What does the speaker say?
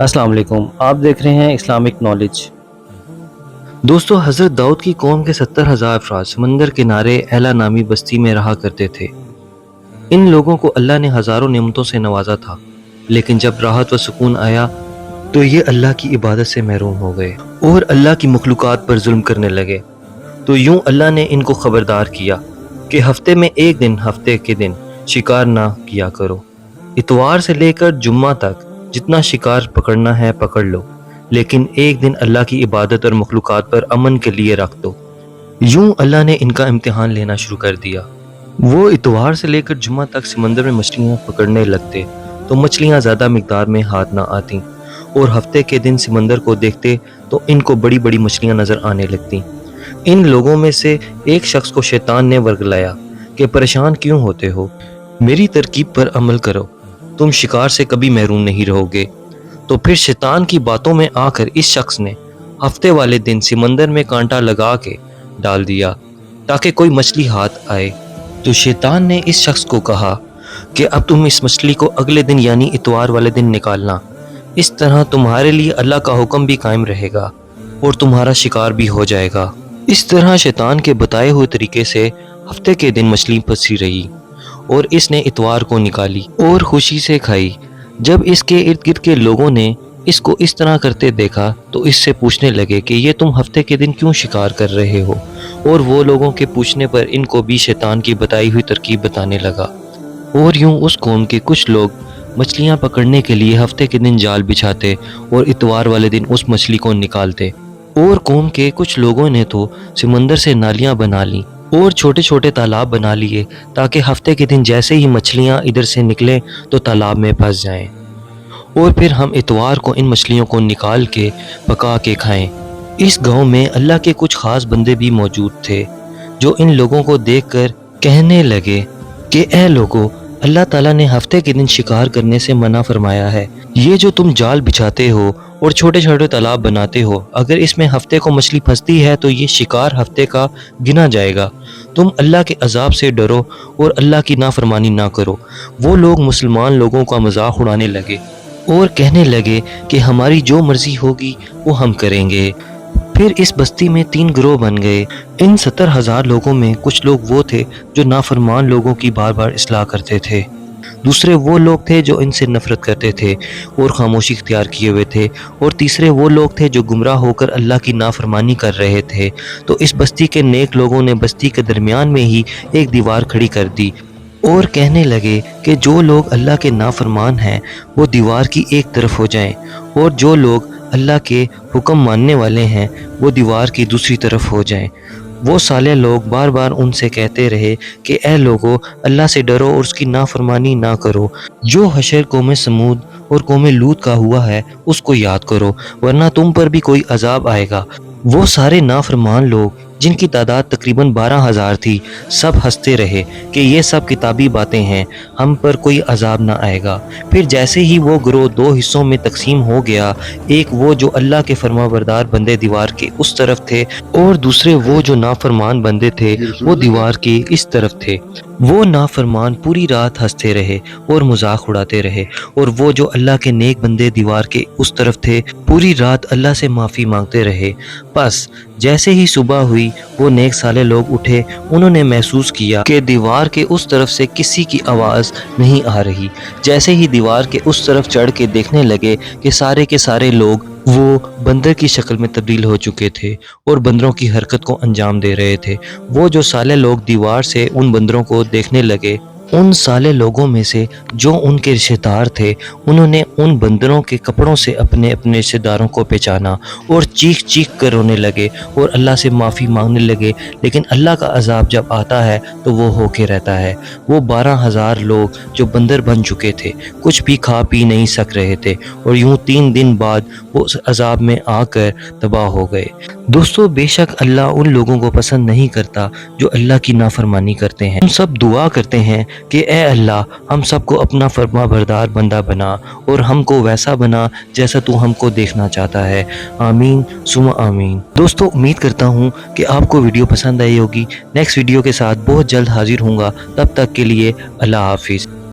السلام علیکم، آپ دیکھ رہے ہیں اسلامک نالج۔ دوستو، حضرت داؤد کی قوم کے 70,000 افراد سمندر کنارے ایلا نامی بستی میں رہا کرتے تھے۔ ان لوگوں کو اللہ نے ہزاروں نعمتوں سے نوازا تھا، لیکن جب راحت و سکون آیا تو یہ اللہ کی عبادت سے محروم ہو گئے اور اللہ کی مخلوقات پر ظلم کرنے لگے۔ تو یوں اللہ نے ان کو خبردار کیا کہ ہفتے میں ایک دن، ہفتے کے دن شکار نہ کیا کرو۔ اتوار سے لے کر جمعہ تک جتنا شکار پکڑنا ہے پکڑ لو، لیکن ایک دن اللہ کی عبادت اور مخلوقات پر امن کے لیے رکھ دو۔ یوں اللہ نے ان کا امتحان لینا شروع کر دیا۔ وہ اتوار سے لے کر جمعہ تک سمندر میں مچھلیاں پکڑنے لگتے تو مچھلیاں زیادہ مقدار میں ہاتھ نہ آتیں، اور ہفتے کے دن سمندر کو دیکھتے تو ان کو بڑی بڑی مچھلیاں نظر آنے لگتیں۔ ان لوگوں میں سے ایک شخص کو شیطان نے ورگلایا کہ پریشان کیوں ہوتے ہو، میری ترکیب پر عمل کرو، تم شکار سے کبھی محروم نہیں رہو گے۔ تو پھر شیطان کی باتوں میں آ کر اس شخص نے ہفتے والے دن سمندر میں کانٹا لگا کے ڈال دیا تاکہ کوئی مچھلی ہاتھ آئے۔ تو شیطان نے اس شخص کو کہا کہ اب تم اس مچھلی کو اگلے دن یعنی اتوار والے دن نکالنا، اس طرح تمہارے لیے اللہ کا حکم بھی قائم رہے گا اور تمہارا شکار بھی ہو جائے گا۔ اس طرح شیطان کے بتائے ہوئے طریقے سے ہفتے کے دن مچھلی پھنسی رہی اور اس نے اتوار کو نکالی اور خوشی سے کھائی۔ جب اس کے ارد گرد کے لوگوں نے اس کو اس طرح کرتے دیکھا تو اس سے پوچھنے لگے کہ یہ تم ہفتے کے دن کیوں شکار کر رہے ہو، اور وہ لوگوں کے پوچھنے پر ان کو بھی شیطان کی بتائی ہوئی ترکیب بتانے لگا۔ اور یوں اس قوم کے کچھ لوگ مچھلیاں پکڑنے کے لیے ہفتے کے دن جال بچھاتے اور اتوار والے دن اس مچھلی کو نکالتے، اور قوم کے کچھ لوگوں نے تو سمندر سے نالیاں بنا لیں اور چھوٹے چھوٹے تالاب بنا لیے تاکہ ہفتے کے دن جیسے ہی مچھلیاں ادھر سے نکلیں تو تالاب میں پھنس جائیں، اور پھر ہم اتوار کو ان مچھلیوں کو نکال کے پکا کے کھائیں۔ اس گاؤں میں اللہ کے کچھ خاص بندے بھی موجود تھے جو ان لوگوں کو دیکھ کر کہنے لگے کہ اے لوگو، اللہ تعالیٰ نے ہفتے کے دن شکار کرنے سے منع فرمایا ہے۔ یہ جو تم جال بچھاتے ہو اور چھوٹے چھوٹے تالاب بناتے ہو، اگر اس میں ہفتے کو مچھلی پھنستی ہے تو یہ شکار ہفتے کا گنا جائے گا۔ تم اللہ کے عذاب سے ڈرو اور اللہ کی نافرمانی نہ کرو۔ وہ لوگ مسلمان لوگوں کا مذاق اڑانے لگے اور کہنے لگے کہ ہماری جو مرضی ہوگی وہ ہم کریں گے۔ پھر اس بستی میں 3 گروہ بن گئے۔ ان 70,000 لوگوں میں کچھ لوگ وہ تھے جو نافرمان لوگوں کی بار بار اصلاح کرتے تھے، دوسرے وہ لوگ تھے جو ان سے نفرت کرتے تھے اور خاموشی اختیار کیے ہوئے تھے، اور تیسرے وہ لوگ تھے جو گمراہ ہو کر اللہ کی نافرمانی کر رہے تھے۔ تو اس بستی کے نیک لوگوں نے بستی کے درمیان میں ہی ایک دیوار کھڑی کر دی اور کہنے لگے کہ جو لوگ اللہ کے نافرمان ہیں وہ دیوار کی ایک طرف ہو جائیں، اور جو لوگ اللہ کے حکم ماننے والے ہیں وہ دیوار کی دوسری طرف ہو جائیں۔ وہ صالح لوگ بار بار ان سے کہتے رہے کہ اے لوگو، اللہ سے ڈرو اور اس کی نافرمانی نہ کرو۔ جو حشر قوم سمود اور قوم لوط کا ہوا ہے اس کو یاد کرو، ورنہ تم پر بھی کوئی عذاب آئے گا۔ وہ سارے نافرمان لوگ جن کی تعداد تقریباً 12,000 تھی، سب ہنستے رہے کہ یہ سب کتابی باتیں ہیں، ہم پر کوئی عذاب نہ آئے گا۔ پھر جیسے ہی وہ گروہ 2 حصوں میں تقسیم ہو گیا، ایک وہ جو اللہ کے فرما بردار بندے دیوار کے اس طرف تھے، اور دوسرے وہ جو نافرمان بندے تھے وہ دیوار کے اس طرف تھے۔ وہ نافرمان پوری رات ہنستے رہے اور مذاق اڑاتے رہے، اور وہ جو اللہ کے نیک بندے دیوار کے اس طرف تھے پوری رات اللہ سے معافی مانگتے رہے۔ پس جیسے ہی صبح ہوئی وہ نیک صالح لوگ اٹھے، انہوں نے محسوس کیا کہ دیوار کے اس طرف سے کسی کی آواز نہیں آ رہی۔ جیسے ہی دیوار کے اس طرف چڑھ کے دیکھنے لگے کہ سارے کے سارے لوگ وہ بندر کی شکل میں تبدیل ہو چکے تھے اور بندروں کی حرکت کو انجام دے رہے تھے۔ وہ جو صالح لوگ دیوار سے ان بندروں کو دیکھنے لگے، ان صالح لوگوں میں سے جو ان کے رشتہ دار تھے، انہوں نے ان بندروں کے کپڑوں سے اپنے اپنے رشتہ داروں کو پہچانا اور چیخ چیخ کر رونے لگے اور اللہ سے معافی مانگنے لگے۔ لیکن اللہ کا عذاب جب آتا ہے تو وہ ہو کے رہتا ہے۔ وہ 12,000 لوگ جو بندر بن چکے تھے کچھ بھی کھا پی نہیں سک رہے تھے، اور یوں 3 دن بعد وہ اس عذاب میں آ کر تباہ ہو گئے۔ دوستو، بے شک اللہ ان لوگوں کو پسند نہیں کرتا جو اللہ کی نافرمانی کرتے ہیں۔ ہم سب دعا کرتے ہیں کہ اے اللہ، ہم سب کو اپنا فرما بردار بندہ بنا اور ہم کو ویسا بنا جیسا تو ہم کو دیکھنا چاہتا ہے۔ آمین ثم آمین۔ دوستو، امید کرتا ہوں کہ آپ کو ویڈیو پسند آئی ہوگی۔ نیکسٹ ویڈیو کے ساتھ بہت جلد حاضر ہوں گا، تب تک کے لیے اللہ حافظ۔